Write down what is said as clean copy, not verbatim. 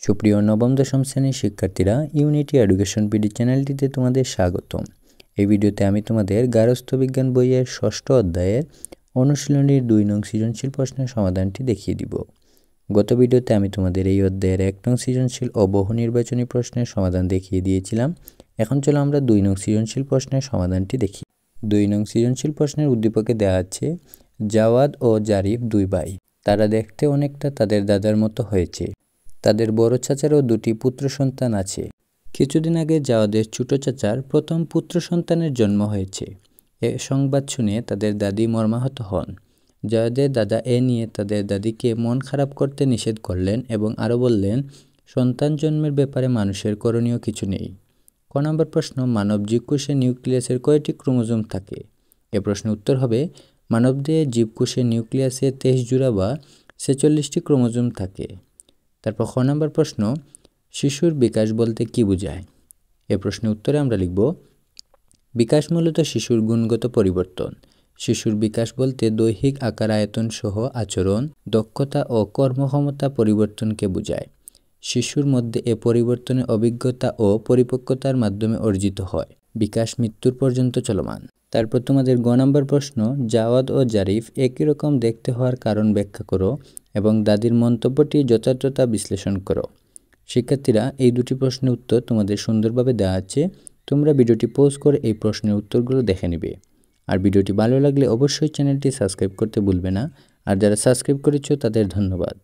সুপ্রিয় নবম দশম শ্রেণীর শিক্ষার্থীরা, ইউনিটি এডুকেশন পিডি চ্যানেলটিতে তোমাদের স্বাগতম। এই ভিডিওতে আমি তোমাদের গার্হস্থ্য বিজ্ঞান বইয়ের 6ষ্ঠ অধ্যায়ের অনুশীলনীর 2 নং সৃজনশীল প্রশ্নের সমাধানটি দেখিয়ে দিব। গত ভিডিওতে আমি তোমাদের এই অধ্যায়ের 1 নং সৃজনশীল ও বহু নির্বাচনী প্রশ্নের সমাধান দেখিয়ে দিয়েছিলাম। এখন চলো আমরা 2 নং সৃজনশীল প্রশ্নের সমাধানটি দেখি। 2 নং সৃজনশীল প্রশ্নের উদ্দীপকে দেওয়া আছে, জাওয়াদ ও জারিফ 2 ভাই। তারা দেখতে অনেকটা তাদের দাদার মতো হয়েছে। তাদের বড় চাচারও 2টি পুত্র সন্তান আছে। কিছুদিন আগে জাওয়াদের ছোট চাচার প্রথম পুত্র সন্তানের জন্ম হয়েছে। এ সংবাদ শুনে তাদের দাদি মর্মাহত হন। জাওয়াদের দাদা এ নিয়ে তাদের দাদিকে মন খারাপ করতে নিষেধ করলেন এবং আরও বললেন, সন্তান জন্মের ব্যাপারে মানুষের করণীয় কিছু নেই। ক নম্বর প্রশ্ন, মানব জীবকোষে নিউক্লিয়াসের কয়টি ক্রোমোজোম থাকে? এ প্রশ্নের উত্তর হবে, মানবদেহে জীবকোষে নিউক্লিয়াসে 23 জোড়া বা 46টি ক্রোমোজোম থাকে। তারপর খ নম্বর প্রশ্ন, শিশুর বিকাশ বলতে কী বোঝায়? এ প্রশ্নের উত্তরে আমরা লিখব, বিকাশ মূলত শিশুর গুণগত পরিবর্তন। শিশুর বিকাশ বলতে দৈহিক আকার আয়তন সহ আচরণ, দক্ষতা ও কর্মক্ষমতা পরিবর্তনকে বোঝায়। শিশুর মধ্যে এ পরিবর্তনের অভিজ্ঞতা ও পরিপক্কতার মাধ্যমে অর্জিত হয়। বিকাশ মৃত্যুর পর্যন্ত চলমান। তারপর তোমাদের গ নম্বর প্রশ্ন, জাওয়াদ ও জারিফ একই রকম দেখতে হওয়ার কারণ ব্যাখ্যা করো এবং দাদির মন্তব্যটি যথার্থতা বিশ্লেষণ করো। শিক্ষার্থীরা, এই 2টি প্রশ্নের উত্তর তোমাদের সুন্দরভাবে দেওয়া আছে। তোমরা ভিডিওটি পজ করে এই প্রশ্নের উত্তরগুলো দেখে নেবে। আর ভিডিওটি ভালো লাগলে অবশ্যই চ্যানেলটি সাবস্ক্রাইব করতে ভুলবে না। আর যারা সাবস্ক্রাইব করেছো তাদের ধন্যবাদ।